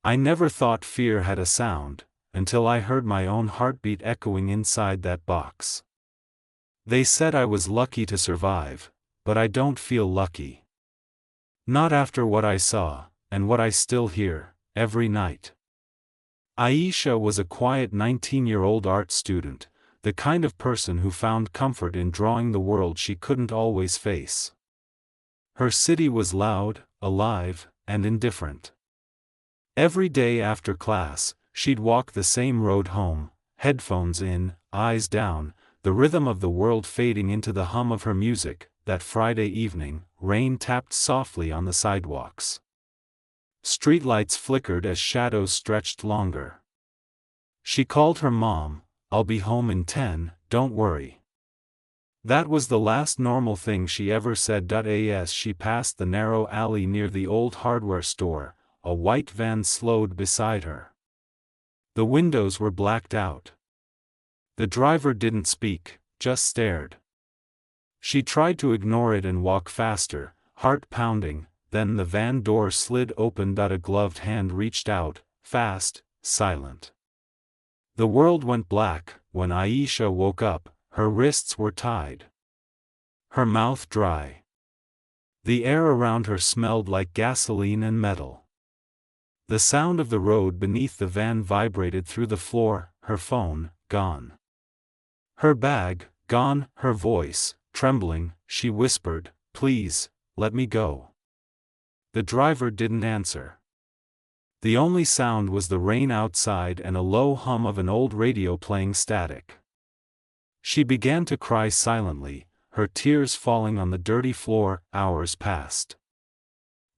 I never thought fear had a sound, until I heard my own heartbeat echoing inside that box. They said I was lucky to survive, but I don't feel lucky. Not after what I saw, and what I still hear, every night. Aisha was a quiet 19-year-old art student, the kind of person who found comfort in drawing the world she couldn't always face. Her city was loud, alive, and indifferent. Every day after class, she'd walk the same road home, headphones in, eyes down, the rhythm of the world fading into the hum of her music. That Friday evening, rain tapped softly on the sidewalks. Streetlights flickered as shadows stretched longer. She called her mom, "I'll be home in 10, don't worry." That was the last normal thing she ever said. As she passed the narrow alley near the old hardware store, a white van slowed beside her. The windows were blacked out. The driver didn't speak, just stared. She tried to ignore it and walk faster, heart pounding. Then the van door slid open. A gloved hand reached out, fast, silent. The world went black. When Aisha woke up, her wrists were tied. Her mouth dry. The air around her smelled like gasoline and metal. The sound of the road beneath the van vibrated through the floor. Her phone, gone. Her bag, gone. Her voice, trembling, she whispered, "Please, let me go." The driver didn't answer. The only sound was the rain outside and a low hum of an old radio playing static. She began to cry silently, her tears falling on the dirty floor. Hours passed.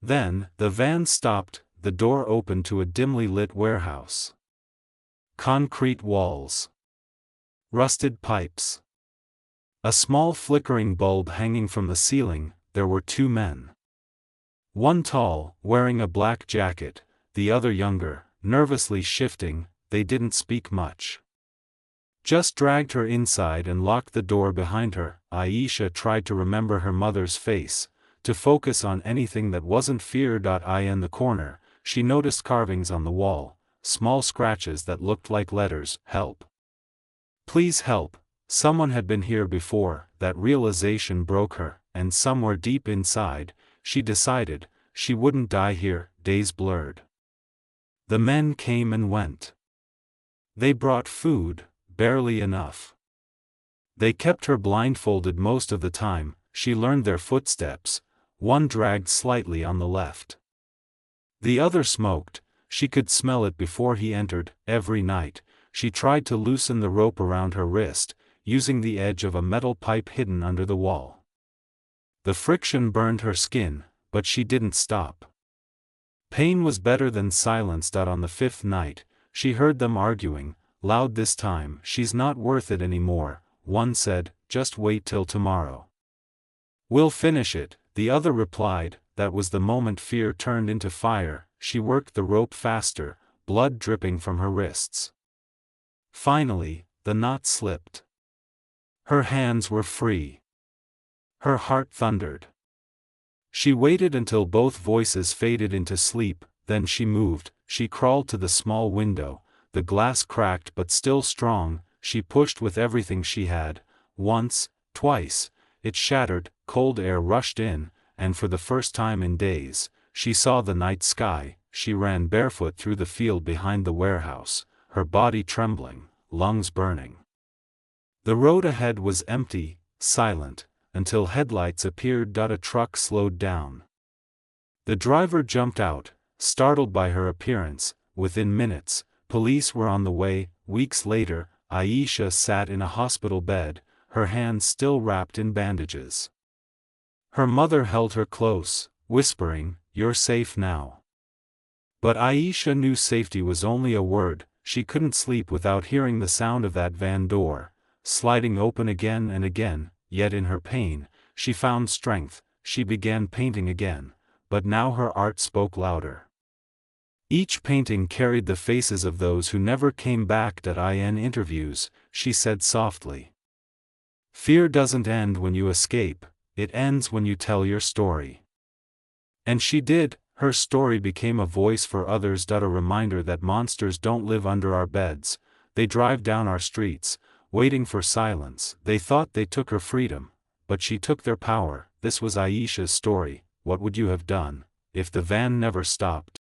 Then, the van stopped, the door opened to a dimly lit warehouse. Concrete walls. Rusted pipes. A small flickering bulb hanging from the ceiling. There were two men. One tall, wearing a black jacket, the other younger, nervously shifting. They didn't speak much. Just dragged her inside and locked the door behind her. Aisha tried to remember her mother's face, to focus on anything that wasn't fear. In the corner, she noticed carvings on the wall, small scratches that looked like letters. "Help. Please help. Someone had been here before." That realization broke her, and somewhere deep inside, she decided, she wouldn't die here. Days blurred. The men came and went. They brought food, barely enough. They kept her blindfolded most of the time. She learned their footsteps. One dragged slightly on the left. The other smoked. She could smell it before he entered. Every night, she tried to loosen the rope around her wrist, using the edge of a metal pipe hidden under the wall. The friction burned her skin, but she didn't stop. Pain was better than silence. On the fifth night, she heard them arguing, loud this time. "She's not worth it anymore," one said, "just wait till tomorrow. We'll finish it," the other replied. That was the moment fear turned into fire. She worked the rope faster, blood dripping from her wrists. Finally, the knot slipped. Her hands were free. Her heart thundered. She waited until both voices faded into sleep, then she moved. She crawled to the small window, the glass cracked but still strong. She pushed with everything she had. Once, twice, it shattered. Cold air rushed in, and for the first time in days, she saw the night sky. She ran barefoot through the field behind the warehouse, her body trembling, lungs burning. The road ahead was empty, silent, until headlights appeared. A truck slowed down. The driver jumped out, startled by her appearance. Within minutes, police were on the way. Weeks later, Aisha sat in a hospital bed, her hands still wrapped in bandages. Her mother held her close, whispering, "You're safe now." But Aisha knew safety was only a word. She couldn't sleep without hearing the sound of that van door, sliding open again and again. Yet in her pain, she found strength. She began painting again, but now her art spoke louder. Each painting carried the faces of those who never came back. In interviews, she said softly, "Fear doesn't end when you escape, it ends when you tell your story." And she did. Her story became a voice for others. A reminder that monsters don't live under our beds, they drive down our streets, waiting for silence. They thought they took her freedom, but she took their power. This was Aisha's story. What would you have done if the van never stopped?